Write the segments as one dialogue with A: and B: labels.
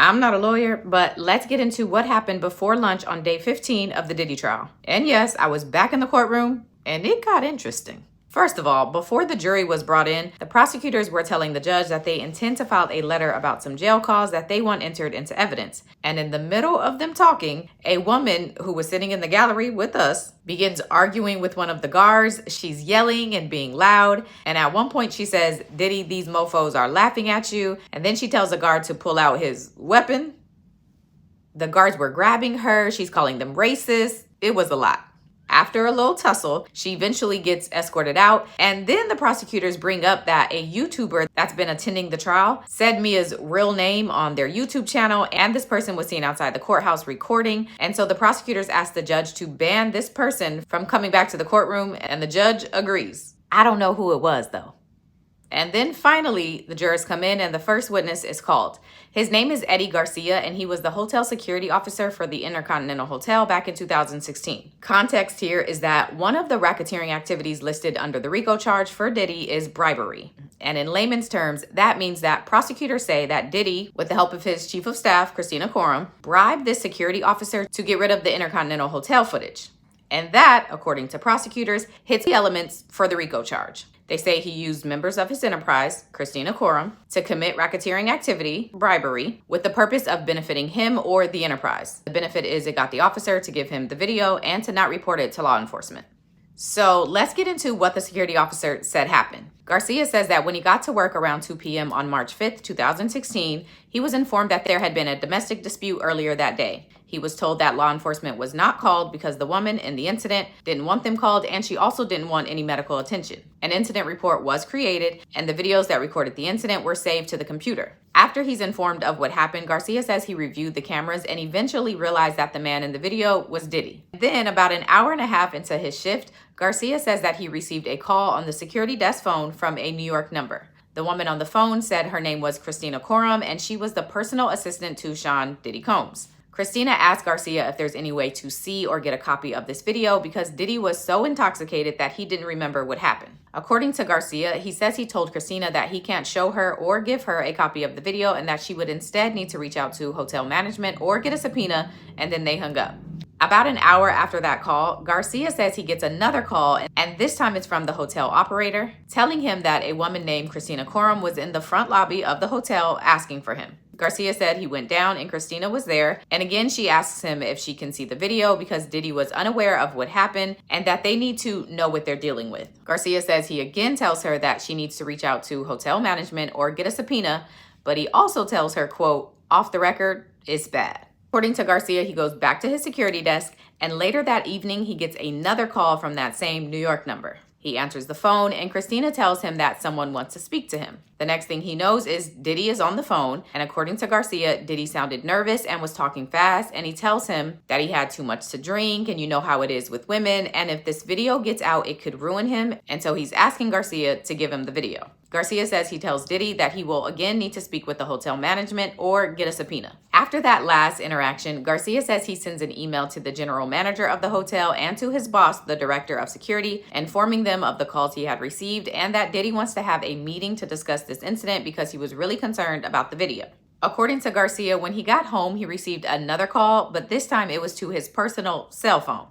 A: I'm not a lawyer, but let's get into what happened before lunch on day 15 of the Diddy trial. And yes, I was back in the courtroom, and it got interesting. First of all, before the jury was brought in, the prosecutors were telling the judge that they intend to file a letter about some jail calls that they want entered into evidence. And in the middle of them talking, a woman who was sitting in the gallery with us begins arguing with one of the guards. She's yelling and being loud. And at one point she says, "Diddy, these mofos are laughing at you." And then she tells the guard to pull out his weapon. The guards were grabbing her. She's calling them racist. It was a lot. After a little tussle, she eventually gets escorted out. And then the prosecutors bring up that a YouTuber that's been attending the trial said Mia's real name on their YouTube channel. And this person was seen outside the courthouse recording. And so the prosecutors asked the judge to ban this person from coming back to the courtroom. And the judge agrees. I don't know who it was, though. And then finally, the jurors come in and the first witness is called. His name is Eddie Garcia, and he was the hotel security officer for the Intercontinental Hotel back in 2016. Context here is that one of the racketeering activities listed under the RICO charge for Diddy is bribery. And in layman's terms, that means that prosecutors say that Diddy, with the help of his chief of staff, Christina Courtroom, bribed this security officer to get rid of the Intercontinental Hotel footage. And that, according to prosecutors, hits the elements for the RICO charge. They say he used members of his enterprise, Christina Courtroom, to commit racketeering activity, bribery, with the purpose of benefiting him or the enterprise. The benefit is it got the officer to give him the video and to not report it to law enforcement. So let's get into what the security officer said happened. Garcia says that when he got to work around 2 p.m. on March 5th, 2016, he was informed that there had been a domestic dispute earlier that day. He was told that law enforcement was not called because the woman in the incident didn't want them called, and she also didn't want any medical attention. An incident report was created, and the videos that recorded the incident were saved to the computer. After he's informed of what happened, Garcia says he reviewed the cameras and eventually realized that the man in the video was Diddy. Then, about an hour and a half into his shift, Garcia says that he received a call on the security desk phone from a New York number. The woman on the phone said her name was Christina Courtroom, and she was the personal assistant to Sean Diddy Combs. Christina asked Garcia if there's any way to see or get a copy of this video because Diddy was so intoxicated that he didn't remember what happened. According to Garcia, he says he told Christina that he can't show her or give her a copy of the video and that she would instead need to reach out to hotel management or get a subpoena, and then they hung up. About an hour after that call, Garcia says he gets another call, and this time it's from the hotel operator, telling him that a woman named Christina Courtroom was in the front lobby of the hotel asking for him. Garcia said he went down and Christina was there, and again she asks him if she can see the video because Diddy was unaware of what happened and that they need to know what they're dealing with. Garcia says he again tells her that she needs to reach out to hotel management or get a subpoena, but he also tells her, quote, "Off the record, it's bad." According to Garcia, he goes back to his security desk, and later that evening, he gets another call from that same New York number. He answers the phone, and Christina tells him that someone wants to speak to him. The next thing he knows is Diddy is on the phone, and according to Garcia, Diddy sounded nervous and was talking fast, and he tells him that he had too much to drink, and you know how it is with women, and if this video gets out, it could ruin him, and so he's asking Garcia to give him the video. Garcia says he tells Diddy that he will again need to speak with the hotel management or get a subpoena. After that last interaction, Garcia says he sends an email to the general manager of the hotel and to his boss, the director of security, informing them of the calls he had received and that Diddy wants to have a meeting to discuss this incident because he was really concerned about the video. According to Garcia, when he got home, he received another call, but this time it was to his personal cell phone,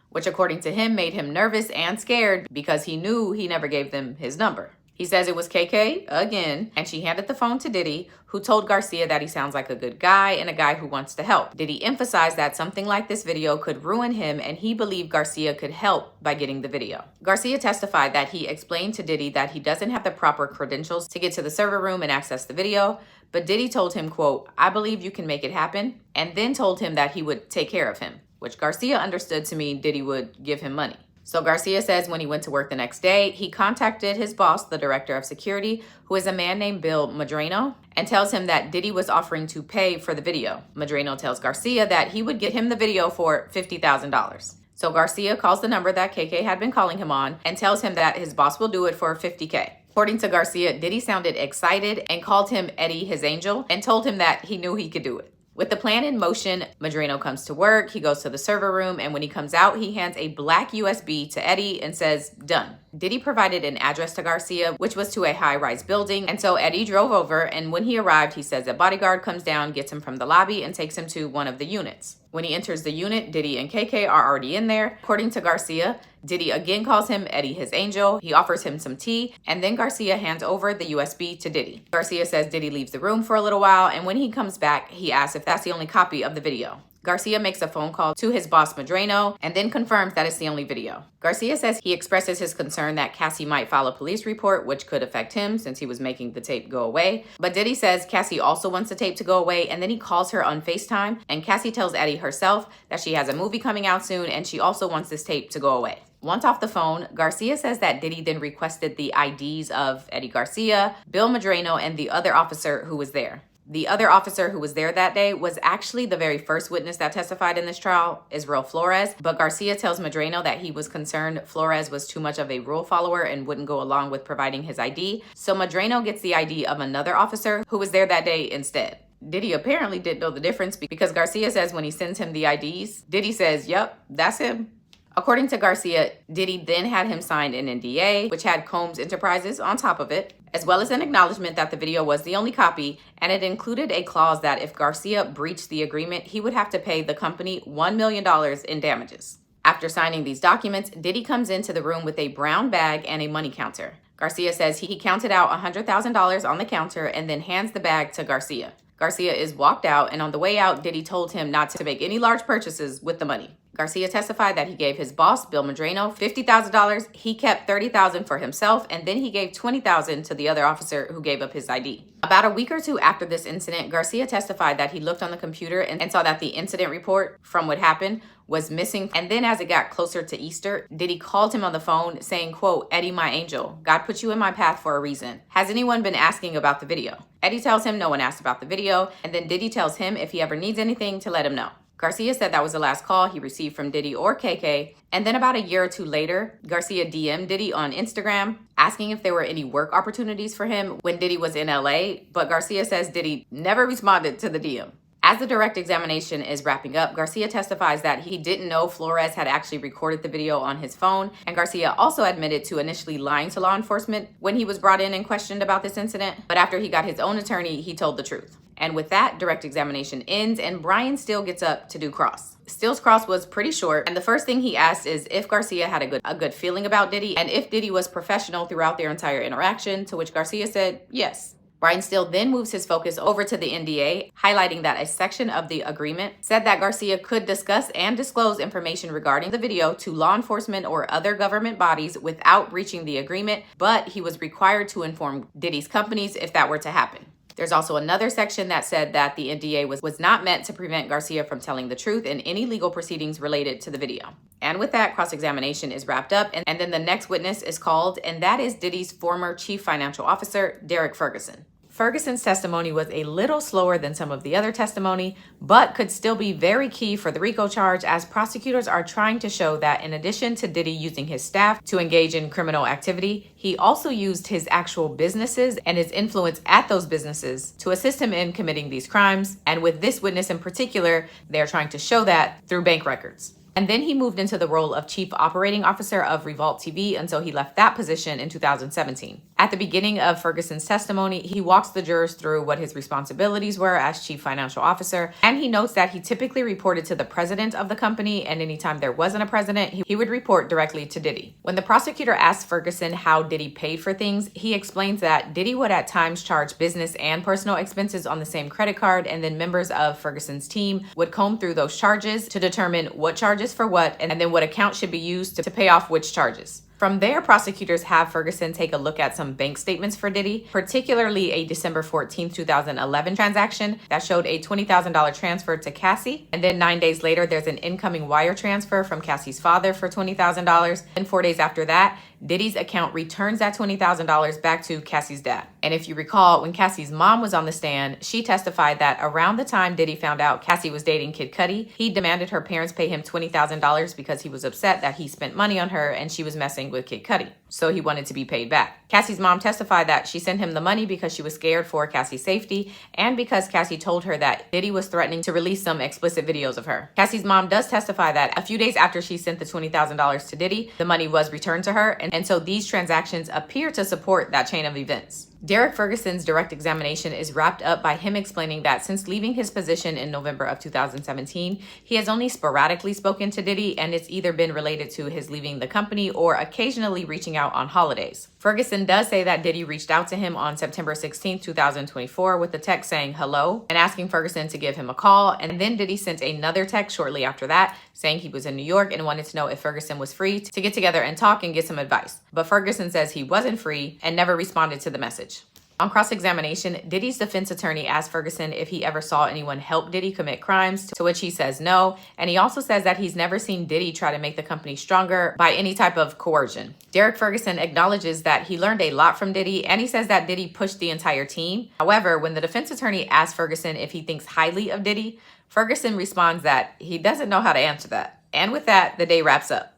A: which according to him made him nervous and scared because he knew he never gave them his number. He says it was KK again, and she handed the phone to Diddy, who told Garcia that he sounds like a good guy and a guy who wants to help. Diddy emphasized that something like this video could ruin him, and he believed Garcia could help by getting the video. Garcia testified that he explained to Diddy that he doesn't have the proper credentials to get to the server room and access the video, but Diddy told him, quote, "I believe you can make it happen," and then told him that he would take care of him, which Garcia understood to mean Diddy would give him money. So Garcia says when he went to work the next day, he contacted his boss, the director of security, who is a man named Bill Madrano, and tells him that Diddy was offering to pay for the video. Madrano tells Garcia that he would get him the video for $50,000. So Garcia calls the number that KK had been calling him on and tells him that his boss will do it for $50K. According to Garcia, Diddy sounded excited and called him Eddie his angel and told him that he knew he could do it, With the plan in motion, Madrino comes to work, he goes to the server room, and when he comes out, he hands a black USB to Eddie and says, "Done." Diddy provided an address to Garcia, which was to a high-rise building, and so Eddie drove over, and when he arrived, he says a bodyguard comes down, gets him from the lobby, and takes him to one of the units. When he enters the unit, Diddy and KK are already in there. According to Garcia, Diddy again calls him Eddie his angel. He offers him some tea, and then Garcia hands over the USB to Diddy. Garcia says Diddy leaves the room for a little while, and when he comes back, he asks if that's the only copy of the video. Garcia makes a phone call to his boss Madrino and then confirms that it's the only video. Garcia says he expresses his concern that Cassie might file a police report, which could affect him since he was making the tape go away. But Diddy says Cassie also wants the tape to go away, and then he calls her on FaceTime, and Cassie tells Eddie herself that she has a movie coming out soon and she also wants this tape to go away. Once off the phone, Garcia says that Diddy then requested the IDs of Eddie Garcia, Bill Madrino, and the other officer who was there. The other officer who was there that day was actually the very first witness that testified in this trial, Israel Flores, but Garcia tells Madrino that he was concerned Flores was too much of a rule follower and wouldn't go along with providing his ID, so Madrino gets the ID of another officer who was there that day instead. Diddy apparently didn't know the difference because Garcia says when he sends him the IDs, Diddy says, "Yep, that's him." According to Garcia, Diddy then had him sign an NDA, which had Combs Enterprises on top of it, as well as an acknowledgement that the video was the only copy, and it included a clause that if Garcia breached the agreement, he would have to pay the company $1 million in damages. After signing these documents, Diddy comes into the room with a brown bag and a money counter. Garcia says he counted out $100,000 on the counter and then hands the bag to Garcia. Garcia is walked out, and on the way out, Diddy told him not to make any large purchases with the money. Garcia testified that he gave his boss, Bill Madrino, $50,000. He kept $30,000 for himself, and then he gave $20,000 to the other officer who gave up his ID. About a week or two after this incident, Garcia testified that he looked on the computer and saw that the incident report from what happened was missing. And then as it got closer to Easter, Diddy called him on the phone saying, quote, "Eddie, my angel, God put you in my path for a reason. Has anyone been asking about the video?" Eddie tells him no one asked about the video, and then Diddy tells him if he ever needs anything to let him know. Garcia said that was the last call he received from Diddy or KK, and then about a year or two later, Garcia DM'd Diddy on Instagram asking if there were any work opportunities for him when Diddy was in LA, but Garcia says Diddy never responded to the DM. As the direct examination is wrapping up, Garcia testifies that he didn't know Flores had actually recorded the video on his phone, and Garcia also admitted to initially lying to law enforcement when he was brought in and questioned about this incident, but after he got his own attorney, he told the truth. And with that, direct examination ends, and Brian Steele gets up to do cross. Steele's cross was pretty short, and the first thing he asked is if Garcia had a good feeling about Diddy, and if Diddy was professional throughout their entire interaction, to which Garcia said yes. Brian Steele then moves his focus over to the NDA, highlighting that a section of the agreement said that Garcia could discuss and disclose information regarding the video to law enforcement or other government bodies without breaching the agreement, but he was required to inform Diddy's companies if that were to happen. There's also another section that said that the NDA was not meant to prevent Garcia from telling the truth in any legal proceedings related to the video. And with that, cross-examination is wrapped up, and then the next witness is called, and that is Diddy's former chief financial officer, Derek Ferguson. Ferguson's testimony was a little slower than some of the other testimony, but could still be very key for the RICO charge, as prosecutors are trying to show that in addition to Diddy using his staff to engage in criminal activity, he also used his actual businesses and his influence at those businesses to assist him in committing these crimes. And with this witness in particular, they're trying to show that through bank records. And then he moved into the role of Chief Operating Officer of Revolt TV until he left that position in 2017. At the beginning of Ferguson's testimony, he walks the jurors through what his responsibilities were as Chief Financial Officer, and he notes that he typically reported to the president of the company, and anytime there wasn't a president, he would report directly to Diddy. When the prosecutor asked Ferguson how Diddy paid for things, he explains that Diddy would at times charge business and personal expenses on the same credit card, and then members of Ferguson's team would comb through those charges to determine what charges for what, and then what account should be used to pay off which charges. From there, prosecutors have Ferguson take a look at some bank statements for Diddy, particularly a December 14, 2011 transaction that showed a $20,000 transfer to Cassie. And then 9 days later, there's an incoming wire transfer from Cassie's father for $20,000. And 4 days after that, Diddy's account returns that $20,000 back to Cassie's dad. And if you recall, when Cassie's mom was on the stand, she testified that around the time Diddy found out Cassie was dating Kid Cudi, he demanded her parents pay him $20,000 because he was upset that he spent money on her and she was messing with Kid Cudi. so he wanted to be paid back. Cassie's mom testified that she sent him the money because she was scared for Cassie's safety and because Cassie told her that Diddy was threatening to release some explicit videos of her. Cassie's mom does testify that a few days after she sent the $20,000 to Diddy, the money was returned to her, and so these transactions appear to support that chain of events. Derek Ferguson's direct examination is wrapped up by him explaining that since leaving his position in November of 2017, he has only sporadically spoken to Diddy, and it's either been related to his leaving the company or occasionally reaching out on holidays. Ferguson does say that Diddy reached out to him on September 16, 2024 with a text saying hello and asking Ferguson to give him a call, and then Diddy sent another text shortly after that saying he was in New York and wanted to know if Ferguson was free to get together and talk and get some advice. But Ferguson says he wasn't free and never responded to the message. On cross-examination, Diddy's defense attorney asked Ferguson if he ever saw anyone help Diddy commit crimes, to which he says no, and he also says that he's never seen Diddy try to make the company stronger by any type of coercion. Derek Ferguson acknowledges that he learned a lot from Diddy, and he says that Diddy pushed the entire team. However, when the defense attorney asks Ferguson if he thinks highly of Diddy, Ferguson responds that he doesn't know how to answer that. And with that, the day wraps up.